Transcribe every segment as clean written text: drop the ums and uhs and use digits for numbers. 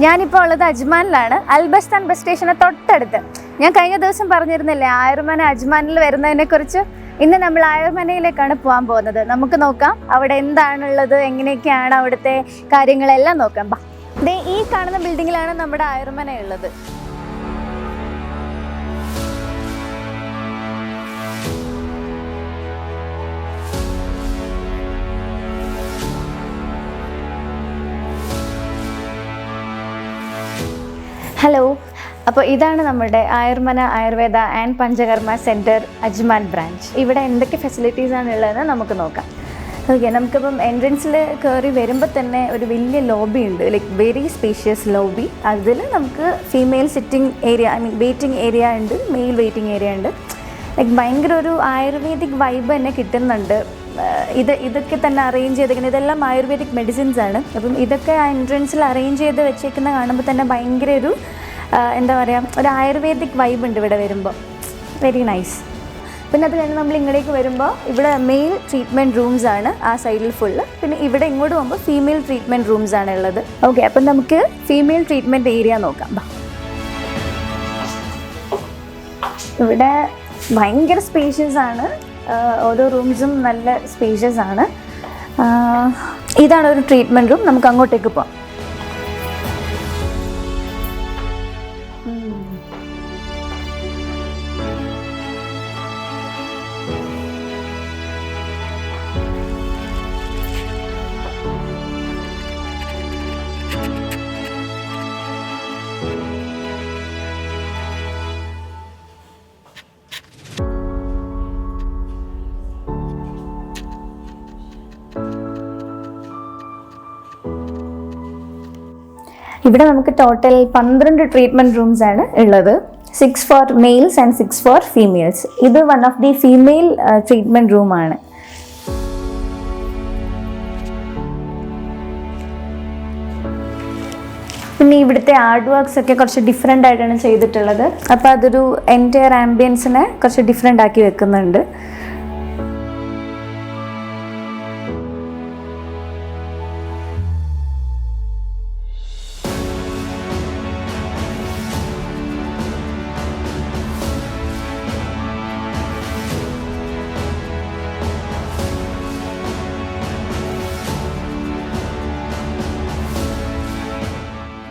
ഞാനിപ്പോൾ ഉള്ളത് അജ്മാനിലാണ്. അൽബസ്താൻ ബസ് സ്റ്റേഷന് തൊട്ടടുത്ത്. ഞാൻ കഴിഞ്ഞ ദിവസം പറഞ്ഞിരുന്നില്ലേ ആയുർമന അജ്മാനിൽ വരുന്നതിനെ കുറിച്ച്. ഇന്ന് നമ്മൾ ആയുർമനയിലേക്കാണ് പോകാൻ പോകുന്നത്. നമുക്ക് നോക്കാം അവിടെ എന്താണുള്ളത്, എങ്ങനെയൊക്കെയാണ് അവിടുത്തെ കാര്യങ്ങളെല്ലാം നോക്കാം. ദേ ഈ കാണുന്ന ബിൽഡിങ്ങിലാണ് നമ്മുടെ ആയുർമന ഉള്ളത്. ഹലോ, അപ്പോൾ ഇതാണ് നമ്മുടെ Ayurmana Ayurveda and Panchakarma centre Ajman branch. ഇവിടെ എന്തൊക്കെ ഫെസിലിറ്റീസാണ് ഉള്ളതെന്ന് നമുക്ക് നോക്കാം. ഓക്കെ, നമുക്കിപ്പം എൻട്രൻസിൽ കയറി വരുമ്പോൾ തന്നെ ഒരു വലിയ ലോബി ഉണ്ട്, ലൈക്ക് വെരി സ്പേഷ്യസ് ലോബി. അതിൽ നമുക്ക് female sitting area, waiting area ഉണ്ട്, മെയിൽ വെയിറ്റിംഗ് ഏരിയ ഉണ്ട്. ലൈക്ക് ഭയങ്കര ഒരു ആയുർവേദിക് വൈബ് തന്നെ കിട്ടുന്നുണ്ട്. ഇതൊക്കെ തന്നെ അറേഞ്ച് ചെയ്തിരിക്കുന്നത് ഇതെല്ലാം ആയുർവേദിക് മെഡിസിൻസ് ആണ്. അപ്പം ഇതൊക്കെ ആ എൻട്രൻസിൽ അറേഞ്ച് ചെയ്ത് വെച്ചേക്കുന്ന കാണുമ്പോൾ തന്നെ ഭയങ്കര ഒരു എന്താ പറയുക, ഒരു ആയുർവേദിക് വൈബ് ഉണ്ട് ഇവിടെ വരുമ്പോൾ. Very nice. പിന്നെ അത് കഴിഞ്ഞ് നമ്മൾ ഇങ്ങോട്ടേക്ക് വരുമ്പോൾ ഇവിടെ മെയിൽ ട്രീറ്റ്മെൻറ്റ് റൂംസ് ആണ് ആ സൈഡിൽ ഫുള്ള്. പിന്നെ ഇവിടെ ഇങ്ങോട്ട് പോകുമ്പോൾ ഫീമെയിൽ ട്രീറ്റ്മെൻറ്റ് റൂംസ് ആണ് ഉള്ളത്. ഓക്കെ, അപ്പം നമുക്ക് ഫീമെയിൽ ട്രീറ്റ്മെൻറ്റ് ഏരിയ നോക്കാം. ഇവിടെ ഭയങ്കര സ്പേഷ്യസ് ആണ്, ഓരോ റൂംസും നല്ല സ്പേഷ്യസ് ആണ്. ഇതാണ് ഒരു ട്രീറ്റ്മെൻറ്റ് റൂം. നമുക്ക് അങ്ങോട്ടേക്ക് പോകാം. ഇവിടെ നമുക്ക് ടോട്ടൽ 12 ട്രീറ്റ്മെൻറ്റ് റൂംസ് ആണ് ഉള്ളത്. 6 four males and 6 four females. ഇത് one of the female treatment റൂമാണ്. പിന്നെ ഇവിടുത്തെ ആർട്ട് വർക്ക്സ് ഒക്കെ കുറച്ച് ഡിഫറെൻ്റ് ആയിട്ടാണ് ചെയ്തിട്ടുള്ളത്. അപ്പോൾ അതൊരു എൻറ്റയർ ആംബിയൻസിനെ കുറച്ച് ഡിഫറെൻ്റ് ആക്കി വെക്കുന്നുണ്ട്.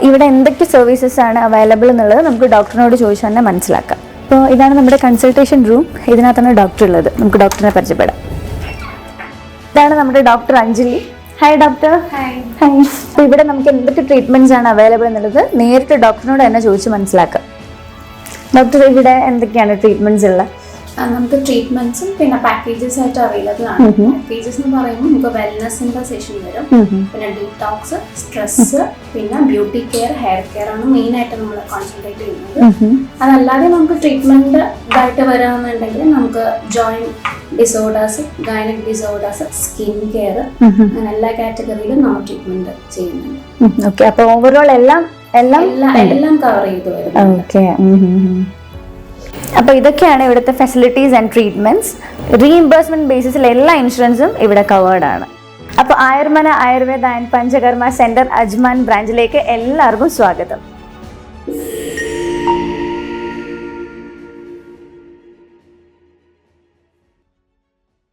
ഇവിടെ എന്തൊക്കെ സർവീസസ് ആണ് അവൈലബിൾ എന്നുള്ളത് നമുക്ക് ഡോക്ടറിനോട് ചോദിച്ചു തന്നെ മനസ്സിലാക്കാം. അപ്പോൾ ഇതാണ് നമ്മുടെ കൺസൾട്ടേഷൻ റൂം. ഇതിനകത്താണ് ഡോക്ടർ ഉള്ളത്. നമുക്ക് ഡോക്ടറിനെ പരിചയപ്പെടാം. ഇതാണ് നമ്മുടെ doctor Anjali. Hi doctor. Hi. അപ്പോൾ ഇവിടെ നമുക്ക് എന്തൊക്കെ ട്രീറ്റ്മെൻറ്റ്സ് ആണ് അവൈലബിൾ എന്നുള്ളത് നേരിട്ട് ഡോക്ടറിനോട് തന്നെ ചോദിച്ച് മനസ്സിലാക്കാം. ഡോക്ടർ, ഇവിടെ എന്തൊക്കെയാണ് ട്രീറ്റ്മെൻറ്റ്സ് ഉള്ളത്? നമുക്ക് ട്രീറ്റ്മെന്റ്സും പിന്നെ പാക്കേജസ് ആയിട്ട് അവൈലബിൾ ആണ്. പാക്കേജസ് എന്ന് പറയുമ്പോൾ നമുക്ക് വെൽനെസിന്റെ സെഷൻ വരും, പിന്നെ ഡീടോക്സ്, സ്ട്രെസ്, പിന്നെ ബ്യൂട്ടി കെയർ, ഹെയർ കെയർ ആണ് മെയിൻ ആയിട്ട് നമ്മൾ കോൺസെൻട്രേറ്റ് ചെയ്യുന്നത്. അതല്ലാതെ നമുക്ക് ട്രീറ്റ്മെന്റ് ഇതായിട്ട് വരാമെന്നുണ്ടെങ്കിൽ നമുക്ക് joint disorders, gynaec disorders, skin care, അങ്ങനെ എല്ലാ കാറ്റഗറിയിലും നമ്മൾ ട്രീറ്റ്മെന്റ് ചെയ്യുന്നുണ്ട്. ഓക്കെ, അപ്പോൾ ഓവറോൾ എല്ലാം കവർ ചെയ്ത് വരും. ഓക്കെ, അപ്പോൾ ഇതൊക്കെയാണ് ഇവിടുത്തെ ഫെസിലിറ്റീസ് ആൻഡ് ട്രീറ്റ്മെൻറ്റ്സ്. റീഇംബേഴ്സ്മെൻറ്റ് ബേസിസിൽ എല്ലാ ഇൻഷുറൻസും ഇവിടെ കവേർഡ് ആണ്. അപ്പോൾ Ayurmana Ayurveda and Panchakarma centre Ajman ബ്രാഞ്ചിലേക്ക് എല്ലാവർക്കും സ്വാഗതം.